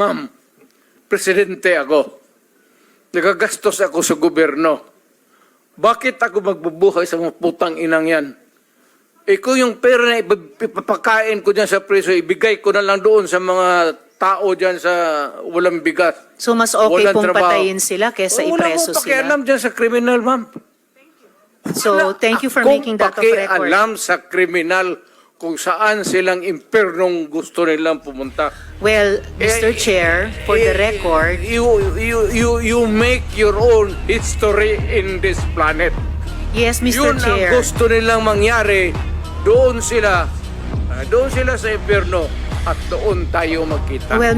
Ma'am, presidente ako. Nagagastos ako sa gobyerno. Bakit ako magbubuhay sa mga putang inang yan? Kung yung pera na ipapakain ko dyan sa preso, ibigay ko na lang doon sa mga tao dyan sa walang bigas. So mas okay Walang pong trabaho. patayin sila kesa ipreso Wala akong sila. pakialam dyan sa kriminal, ma'am. So thank you for Akong making that of record. pakialam sa kriminal kung saan silang impernong gusto nilang pumunta. Well, Mr. Chair, for the record, You make your own history in this planet. yes, Mr. Yun ang Chair. gusto nilang mangyari. Doon sila sa impyerno at doon tayo magkita. Well,